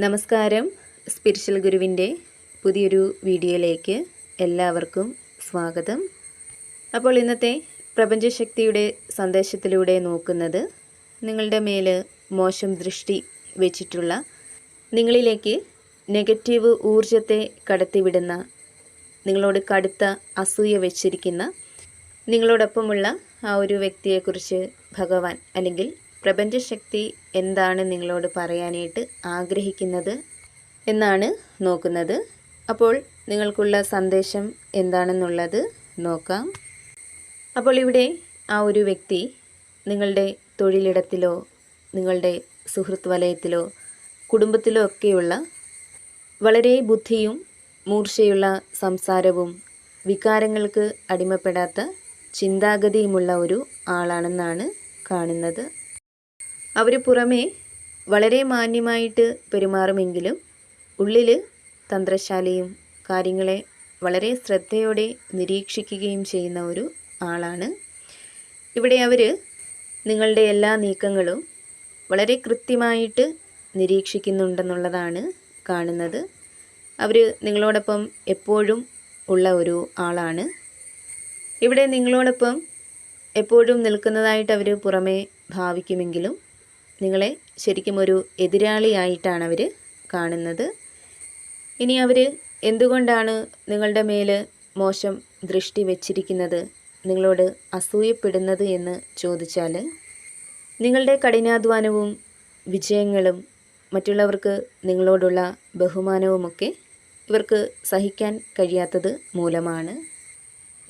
നമസ്കാരം. സ്പിരിച്വൽ ഗുരുവിൻ്റെ പുതിയൊരു വീഡിയോയിലേക്ക് എല്ലാവർക്കും സ്വാഗതം. അപ്പോൾ ഇന്നത്തെ പ്രപഞ്ചശക്തിയുടെ സന്ദേശത്തിലൂടെ നോക്കുന്നത് നിങ്ങളുടെ മേൽ മോശം ദൃഷ്ടി വെച്ചിട്ടുള്ള, നിങ്ങളിലേക്ക് നെഗറ്റീവ് ഊർജത്തെ കടത്തിവിടുന്ന, നിങ്ങളോട് കടുത്ത അസൂയ വെച്ചിരിക്കുന്ന, നിങ്ങളോടൊപ്പമുള്ള ആ ഒരു വ്യക്തിയെക്കുറിച്ച് ഭഗവാൻ അല്ലെങ്കിൽ പ്രപഞ്ചശക്തി എന്താണ് നിങ്ങളോട് പറയാനായിട്ട് ആഗ്രഹിക്കുന്നത് എന്നാണ് നോക്കുന്നത്. അപ്പോൾ നിങ്ങൾക്കുള്ള സന്ദേശം എന്താണെന്നുള്ളത് നോക്കാം. അപ്പോൾ ഇവിടെ ആ ഒരു വ്യക്തി നിങ്ങളുടെ തൊഴിലിടത്തിലോ നിങ്ങളുടെ സുഹൃത്ത് വലയത്തിലോ കുടുംബത്തിലോ ഒക്കെയുള്ള വളരെ ബുദ്ധിയും മൂർച്ചയുള്ള സംസാരവും വികാരങ്ങൾക്ക് അടിമപ്പെടാത്ത ചിന്താഗതിയുമുള്ള ഒരു ആളാണെന്നാണ് കാണുന്നത്. അവർ പുറമേ വളരെ മാന്യമായിട്ട് പെരുമാറുമെങ്കിലും ഉള്ളിൽ തന്ത്രശാലിയും കാര്യങ്ങളെ വളരെ ശ്രദ്ധയോടെ നിരീക്ഷിക്കുകയും ചെയ്യുന്ന ഒരു ആളാണ്. ഇവിടെ അവർ നിങ്ങളുടെ എല്ലാ നീക്കങ്ങളും വളരെ കൃത്യമായിട്ട് നിരീക്ഷിക്കുന്നുണ്ടെന്നുള്ളതാണ് കാണുന്നത്. അവർ നിങ്ങളോടൊപ്പം എപ്പോഴും ഉള്ള ഒരു ആളാണ്. ഇവിടെ നിങ്ങളോടൊപ്പം എപ്പോഴും നിൽക്കുന്നതായിട്ട് അവർ പുറമേ ഭാവിക്കുമെങ്കിലും നിങ്ങളെ ശരിക്കും ഒരു എതിരാളിയായിട്ടാണ് അവർ കാണുന്നത്. ഇനി അവർ എന്തുകൊണ്ടാണ് നിങ്ങളുടെ മേൽ മോശം ദൃഷ്ടി വച്ചിരിക്കുന്നത്, നിങ്ങളോട് അസൂയപ്പെടുന്നത് എന്ന് ചോദിച്ചാൽ, നിങ്ങളുടെ കഠിനാധ്വാനവും വിജയങ്ങളും മറ്റുള്ളവർക്ക് നിങ്ങളോടുള്ള ബഹുമാനവുമൊക്കെ ഇവർക്ക് സഹിക്കാൻ കഴിയാത്തത് മൂലമാണ്.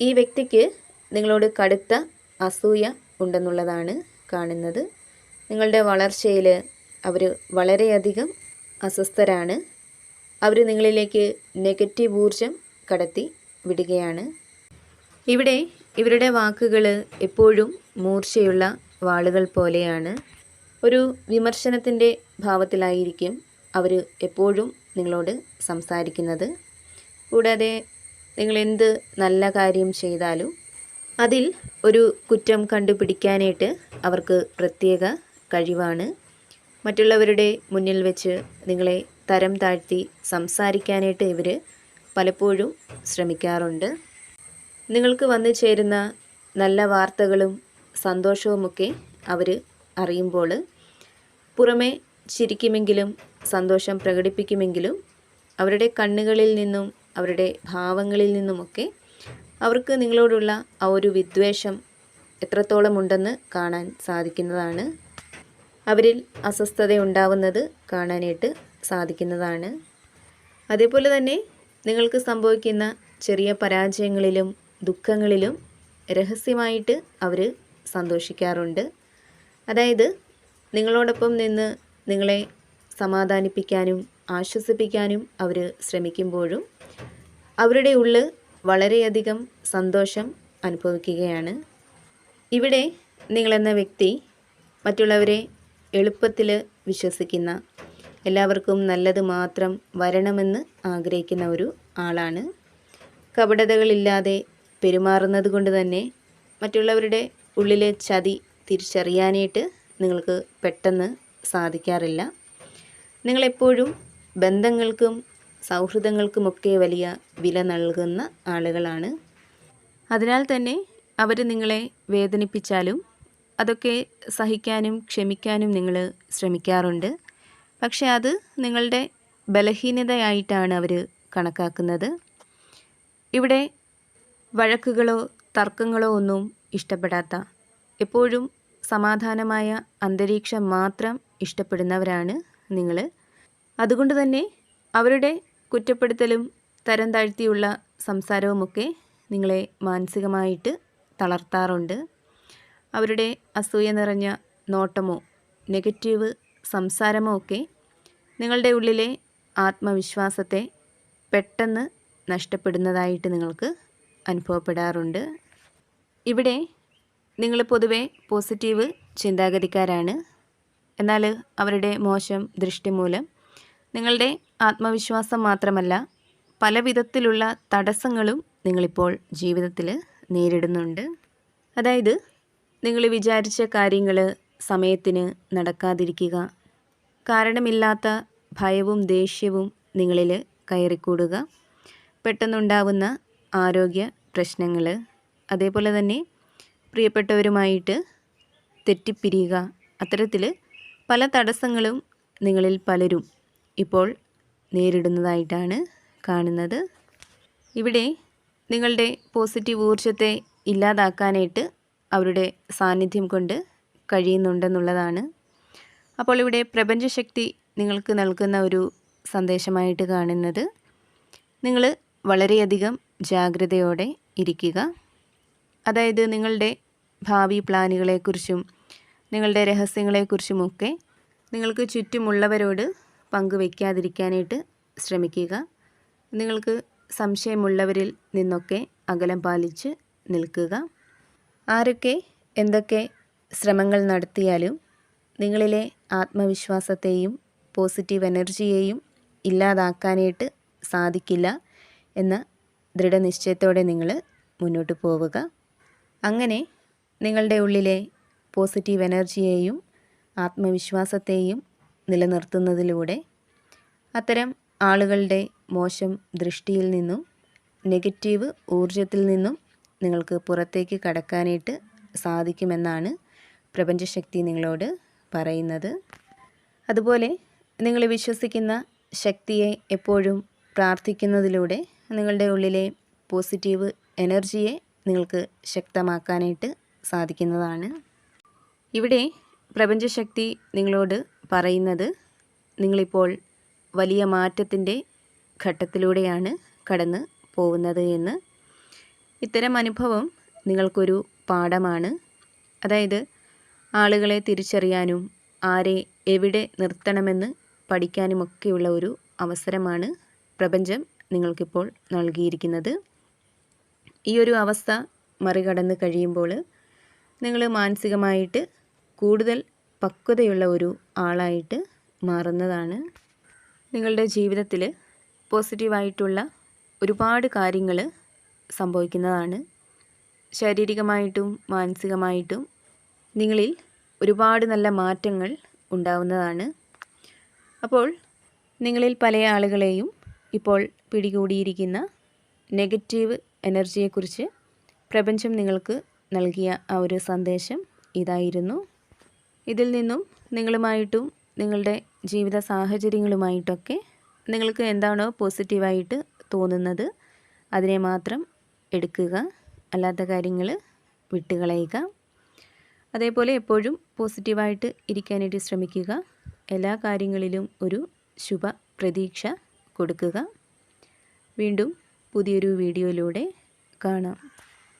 ഈ വ്യക്തിക്ക് നിങ്ങളോട് കടുത്ത അസൂയ ഉണ്ടെന്നുള്ളതാണ് കാണുന്നത്. നിങ്ങളുടെ വളർച്ചയിൽ അവർ വളരെയധികം അസ്വസ്ഥരാണ്. അവർ നിങ്ങളിലേക്ക് നെഗറ്റീവ് ഊർജം കടത്തി വിടുകയാണ്. ഇവിടെ ഇവരുടെ വാക്കുകൾ എപ്പോഴും മൂർച്ചയുള്ള വാളുകൾ പോലെയാണ്. ഒരു വിമർശനത്തിൻ്റെ ഭാവത്തിലായിരിക്കും അവർ എപ്പോഴും നിങ്ങളോട് സംസാരിക്കുന്നത്. കൂടാതെ നിങ്ങളെന്ത് നല്ല കാര്യം ചെയ്താലും അതിൽ ഒരു കുറ്റം കണ്ടുപിടിക്കാനായിട്ട് അവർക്ക് പ്രത്യേക കഴിവാണ്. മറ്റുള്ളവരുടെ മുന്നിൽ വെച്ച് നിങ്ങളെ തരം താഴ്ത്തി സംസാരിക്കാനായിട്ട് ഇവർ പലപ്പോഴും ശ്രമിക്കാറുണ്ട്. നിങ്ങൾക്ക് വന്നു ചേരുന്ന നല്ല വാർത്തകളും സന്തോഷവുമൊക്കെ അവർ അറിയുമ്പോൾ പുറമെ ചിരിക്കുമെങ്കിലും സന്തോഷം പ്രകടിപ്പിക്കുമെങ്കിലും അവരുടെ കണ്ണുകളിൽ നിന്നും അവരുടെ ഭാവങ്ങളിൽ നിന്നുമൊക്കെ അവർക്ക് നിങ്ങളോടുള്ള ആ ഒരു വിദ്വേഷം എത്രത്തോളം ഉണ്ടെന്ന് കാണാൻ സാധിക്കുന്നതാണ്. അവരിൽ അസ്വസ്ഥത ഉണ്ടാവുന്നത് കാണാനായിട്ട് സാധിക്കുന്നതാണ്. അതേപോലെ തന്നെ നിങ്ങൾക്ക് സംഭവിക്കുന്ന ചെറിയ പരാജയങ്ങളിലും ദുഃഖങ്ങളിലും രഹസ്യമായിട്ട് അവർ സന്തോഷിക്കാറുണ്ട്. അതായത് നിങ്ങളോടൊപ്പം നിന്ന് നിങ്ങളെ സമാധാനിപ്പിക്കാനും ആശ്വസിപ്പിക്കാനും അവർ ശ്രമിക്കുമ്പോഴും അവരുടെ ഉള്ളിൽ വളരെയധികം സന്തോഷം അനുഭവിക്കുകയാണ്. ഇവിടെ നിങ്ങളെന്ന വ്യക്തി മറ്റുള്ളവരെ എളുപ്പത്തിൽ വിശ്വസിക്കുന്ന, എല്ലാവർക്കും നല്ലത് മാത്രം വരണമെന്ന് ആഗ്രഹിക്കുന്ന ഒരു ആളാണ്. കപടതകളില്ലാതെ പെരുമാറുന്നത് കൊണ്ട് തന്നെ മറ്റുള്ളവരുടെ ഉള്ളിലെ ചതി തിരിച്ചറിയാനായിട്ട് നിങ്ങൾക്ക് പെട്ടെന്ന് സാധിക്കാറില്ല. നിങ്ങളെപ്പോഴും ബന്ധങ്ങൾക്കും സൗഹൃദങ്ങൾക്കുമൊക്കെ വലിയ വില നൽകുന്ന ആളുകളാണ്. അതിനാൽ തന്നെ അവർ നിങ്ങളെ വേദനിപ്പിച്ചാലും അതൊക്കെ സഹിക്കാനും ക്ഷമിക്കാനും നിങ്ങൾ ശ്രമിക്കാറുണ്ട്. പക്ഷേ അത് നിങ്ങളുടെ ബലഹീനതയായിട്ടാണ് അവർ കണക്കാക്കുന്നത്. ഇവിടെ വഴക്കുകളോ തർക്കങ്ങളോ ഒന്നും ഇഷ്ടപ്പെടാത്ത, എപ്പോഴും സമാധാനമായ അന്തരീക്ഷം മാത്രം ഇഷ്ടപ്പെടുന്നവരാണ് നിങ്ങൾ. അതുകൊണ്ട് തന്നെ അവരുടെ കുറ്റപ്പെടുത്തലും തരം താഴ്ത്തിയുള്ള സംസാരവുമൊക്കെ നിങ്ങളെ മാനസികമായിട്ട് തളർത്താറുണ്ട്. അവരുടെ അസൂയ നിറഞ്ഞ നോട്ടമോ നെഗറ്റീവ് സംസാരമോ ഒക്കെ നിങ്ങളുടെ ഉള്ളിലെ ആത്മവിശ്വാസത്തെ പെട്ടെന്ന് നഷ്ടപ്പെടുന്നതായിട്ട് നിങ്ങൾക്ക് അനുഭവപ്പെടാറുണ്ട്. ഇവിടെ നിങ്ങൾ പൊതുവെ പോസിറ്റീവ് ചിന്താഗതിക്കാരാണ്. എന്നാൽ അവരുടെ മോശം ദൃഷ്ടി മൂലം നിങ്ങളുടെ ആത്മവിശ്വാസം മാത്രമല്ല പല വിധത്തിലുള്ള തടസ്സങ്ങളും നിങ്ങളിപ്പോൾ ജീവിതത്തിൽ നേരിടുന്നുണ്ട്. അതായത് നിങ്ങൾ വിചാരിച്ച കാര്യങ്ങൾ സമയത്തിന് നടക്കാതിരിക്കുക, കാരണമില്ലാത്ത ഭയവും ദേഷ്യവും നിങ്ങളിൽ കയറിക്കൂടുക, പെട്ടെന്നുണ്ടാവുന്ന ആരോഗ്യ പ്രശ്നങ്ങൾ, അതേപോലെ തന്നെ പ്രിയപ്പെട്ടവരുമായിട്ട് തെറ്റിപ്പിരിയുക, അത്തരത്തിൽ പല തടസ്സങ്ങളും നിങ്ങളിൽ പലരും ഇപ്പോൾ നേരിടുന്നതായിട്ടാണ് കാണുന്നത്. ഇവിടെ നിങ്ങളുടെ പോസിറ്റീവ് ഊർജ്ജത്തെ ഇല്ലാതാക്കാനായിട്ട് അവരുടെ സാന്നിധ്യം കൊണ്ട് കഴിയുന്നുണ്ടെന്നുള്ളതാണ്. അപ്പോൾ ഇവിടെ പ്രപഞ്ചശക്തി നിങ്ങൾക്ക് നൽകുന്ന ഒരു സന്ദേശമായിട്ട് കാണുന്നത്, നിങ്ങൾ വളരെയധികം ജാഗ്രതയോടെ ഇരിക്കുക. അതായത് നിങ്ങളുടെ ഭാവി പ്ലാനുകളെക്കുറിച്ചും നിങ്ങളുടെ രഹസ്യങ്ങളെക്കുറിച്ചുമൊക്കെ നിങ്ങൾക്ക് ചുറ്റുമുള്ളവരോട് പങ്കുവയ്ക്കാതിരിക്കാനായിട്ട് ശ്രമിക്കുക. നിങ്ങൾക്ക് സംശയമുള്ളവരിൽ നിന്നൊക്കെ അകലം പാലിച്ച് നിൽക്കുക. ആരൊക്കെ എന്തൊക്കെ ശ്രമങ്ങൾ നടത്തിയാലും നിങ്ങളിലെ ആത്മവിശ്വാസത്തെയും പോസിറ്റീവ് എനർജിയെയും ഇല്ലാതാക്കാനായിട്ട് സാധിക്കില്ല എന്ന ദൃഢനിശ്ചയത്തോടെ നിങ്ങൾ മുന്നോട്ട് പോവുക. അങ്ങനെ നിങ്ങളുടെ ഉള്ളിലെ പോസിറ്റീവ് എനർജിയെയും ആത്മവിശ്വാസത്തെയും നിലനിർത്തുന്നതിലൂടെ അത്തരം ആളുകളുടെ മോശം ദൃഷ്ടിയിൽ നിന്നും നെഗറ്റീവ് ഊർജത്തിൽ നിന്നും നിങ്ങൾക്ക് പുറത്തേക്ക് കടക്കാനായിട്ട് സാധിക്കുമെന്നാണ് പ്രപഞ്ചശക്തി നിങ്ങളോട് പറയുന്നത്. അതുപോലെ നിങ്ങൾ വിശ്വസിക്കുന്ന ശക്തിയെ എപ്പോഴും പ്രാർത്ഥിക്കുന്നതിലൂടെ നിങ്ങളുടെ ഉള്ളിലെ പോസിറ്റീവ് എനർജിയെ നിങ്ങൾക്ക് ശക്തമാക്കാനായിട്ട് സാധിക്കുന്നതാണ്. ഇവിടെ പ്രപഞ്ചശക്തി നിങ്ങളോട് പറയുന്നത്, നിങ്ങളിപ്പോൾ വലിയ മാറ്റത്തിൻ്റെ ഘട്ടത്തിലൂടെയാണ് കടന്ന് പോകുന്നത് എന്ന്. ഇത്തരം അനുഭവം നിങ്ങൾക്കൊരു പാഠമാണ്. അതായത് ആളുകളെ തിരിച്ചറിയാനും ആരെ എവിടെ നിർത്തണമെന്ന് പഠിക്കാനുമൊക്കെയുള്ള ഒരു അവസരമാണ് പ്രപഞ്ചം നിങ്ങൾക്കിപ്പോൾ നൽകിയിരിക്കുന്നത്. ഈ ഒരു അവസ്ഥ മറികടന്ന് കഴിയുമ്പോൾ നിങ്ങൾ മാനസികമായിട്ട് കൂടുതൽ പക്വതയുള്ള ഒരു ആളായിട്ട് മാറുന്നതാണ്. നിങ്ങളുടെ ജീവിതത്തിൽ പോസിറ്റീവായിട്ടുള്ള ഒരുപാട് കാര്യങ്ങൾ സംഭവിക്കുന്നതാണ്. ശാരീരികമായിട്ടും മാനസികമായിട്ടും നിങ്ങളിൽ ഒരുപാട് നല്ല മാറ്റങ്ങൾ ഉണ്ടാവുന്നതാണ്. അപ്പോൾ നിങ്ങളിൽ പല ആളുകളെയും ഇപ്പോൾ പിടികൂടിയിരിക്കുന്ന നെഗറ്റീവ് എനർജിയെക്കുറിച്ച് പ്രപഞ്ചം നിങ്ങൾക്ക് നൽകിയ ആ ഒരു സന്ദേശം ഇതായിരുന്നു. ഇതിൽ നിന്നും നിങ്ങളുമായിട്ടും നിങ്ങളുടെ ജീവിത സാഹചര്യങ്ങളുമായിട്ടൊക്കെ നിങ്ങൾക്ക് എന്താണോ പോസിറ്റീവായിട്ട് തോന്നുന്നത് അതിനെ മാത്രം എടുക്കുക, അല്ലാത്ത കാര്യങ്ങൾ വിട്ടുകളയുക. അതേപോലെ എപ്പോഴും പോസിറ്റീവായിട്ട് ഇരിക്കാനായിട്ട് ശ്രമിക്കുക. എല്ലാ കാര്യങ്ങളിലും ഒരു ശുഭ പ്രതീക്ഷ കൊടുക്കുക. വീണ്ടും പുതിയൊരു വീഡിയോയിലൂടെ കാണാം.